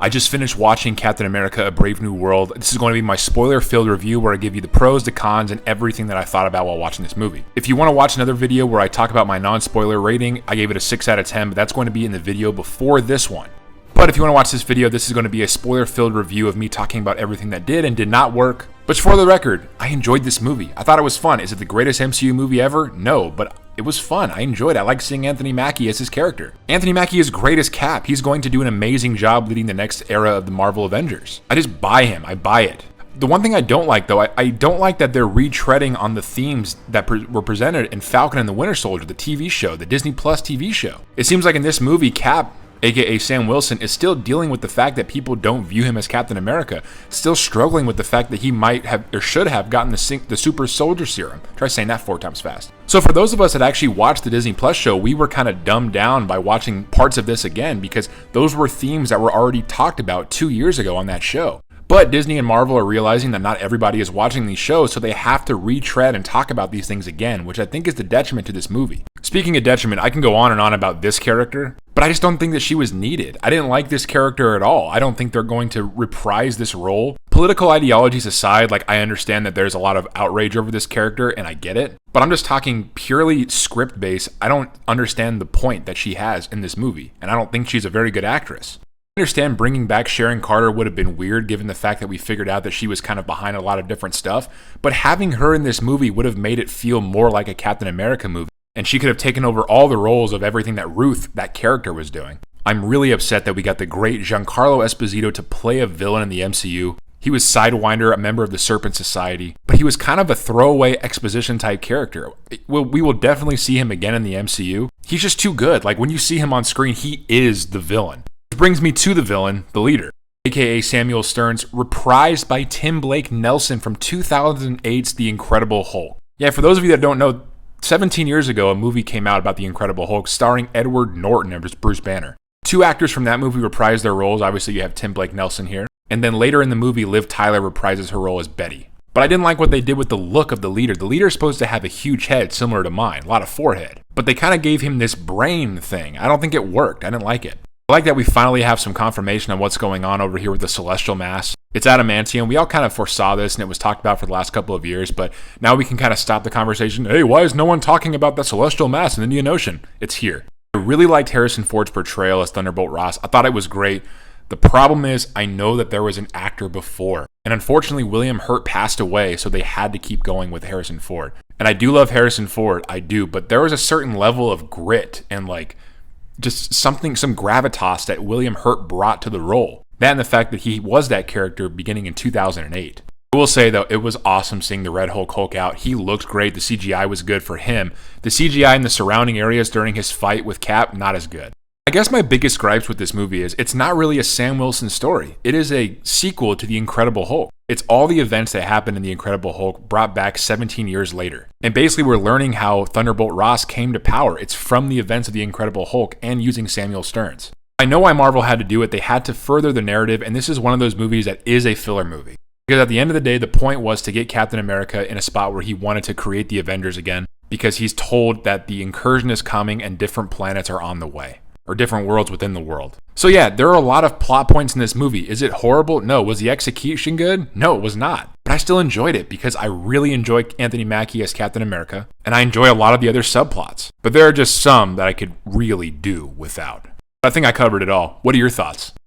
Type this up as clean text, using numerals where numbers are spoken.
I just finished watching Captain America: A Brave New World. This is going to be my spoiler-filled review where I give you the pros, the cons, and everything that I thought about while watching this movie. If you want to watch another video where I talk about my non-spoiler rating, I gave it a 6 out of 10, but that's going to be in the video before this one. But if you want to watch this video, this is going to be a spoiler-filled review of me talking about everything that did and did not work. But for the record, I enjoyed this movie. I thought it was fun. Is it the greatest MCU movie ever? No, but it was fun. I enjoyed it. I like seeing Anthony Mackie as his character. Anthony Mackie is great as Cap. He's going to do an amazing job leading the next era of the Marvel Avengers. I just buy him. I buy it. The one thing I don't like, though, I don't like that they're retreading on the themes that were presented in Falcon and the Winter Soldier, the TV show, the Disney Plus TV show. It seems like in this movie, Cap, aka Sam Wilson, is still dealing with the fact that people don't view him as Captain America, still struggling with the fact that he might have or should have gotten the super soldier serum. Try saying that 4 times fast. So for those of us that actually watched the Disney Plus show, we were kind of dumbed down by watching parts of this again because those were themes that were already talked about 2 years ago on that show. But Disney and Marvel are realizing that not everybody is watching these shows, so they have to retread and talk about these things again, which I think is the detriment to this movie. Speaking of detriment, I can go on and on about this character, but I just don't think that she was needed. I didn't like this character at all. I don't think they're going to reprise this role. Political ideologies aside, like I understand that there's a lot of outrage over this character, and I get it, but I'm just talking purely script-based. I don't understand the point that she has in this movie, and I don't think she's a very good actress. I understand bringing back Sharon Carter would have been weird given the fact that we figured out that she was kind of behind a lot of different stuff, but having her in this movie would have made it feel more like a Captain America movie, and she could have taken over all the roles of everything that Ruth, that character, was doing. I'm really upset that we got the great Giancarlo Esposito to play a villain in the MCU. He was Sidewinder, a member of the Serpent Society, but he was kind of a throwaway exposition type character. We will definitely see him again in the MCU. He's just too good. Like when you see him on screen, he is the villain. Which brings me to the villain, the leader, aka Samuel Stearns, reprised by Tim Blake Nelson from 2008's The Incredible Hulk. Yeah, for those of you that don't know, 17 years ago, a movie came out about The Incredible Hulk starring Edward Norton as Bruce Banner. 2 actors from that movie reprised their roles. Obviously, you have Tim Blake Nelson here. And then later in the movie, Liv Tyler reprises her role as Betty. But I didn't like what they did with the look of the leader. The leader is supposed to have a huge head similar to mine, a lot of forehead. But they kind of gave him this brain thing. I don't think it worked. I didn't like it. I like that we finally have some confirmation on what's going on over here with the Celestial Mass. It's adamantium. We all kind of foresaw this and it was talked about for the last couple of years, but now we can kind of stop the conversation. Hey, why is no one talking about the Celestial Mass in the Indian Ocean? It's here. I really liked Harrison Ford's portrayal as Thunderbolt Ross. I thought it was great. The problem is I know that there was an actor before, and unfortunately William Hurt passed away, so they had to keep going with Harrison Ford. And I do love Harrison Ford, I do, but there was a certain level of grit and just some gravitas that William Hurt brought to the role. That and the fact that he was that character beginning in 2008. I will say, though, it was awesome seeing the Red Hulk out. He looked great. The CGI was good for him. The CGI in the surrounding areas during his fight with Cap, not as good. I guess my biggest gripes with this movie is it's not really a Sam Wilson story. It is a sequel to The Incredible Hulk. It's all the events that happened in The Incredible Hulk brought back 17 years later. And basically we're learning how Thunderbolt Ross came to power. It's from the events of The Incredible Hulk and using Samuel Stearns. I know why Marvel had to do it. They had to further the narrative, and this is one of those movies that is a filler movie. Because at the end of the day, the point was to get Captain America in a spot where he wanted to create the Avengers again, because he's told that the incursion is coming and different planets are on the way. Or different worlds within the world. So yeah, there are a lot of plot points in this movie. Is it horrible? No. Was the execution good? No, it was not. But I still enjoyed it because I really enjoy Anthony Mackie as Captain America, and I enjoy a lot of the other subplots. But there are just some that I could really do without. I think I covered it all. What are your thoughts?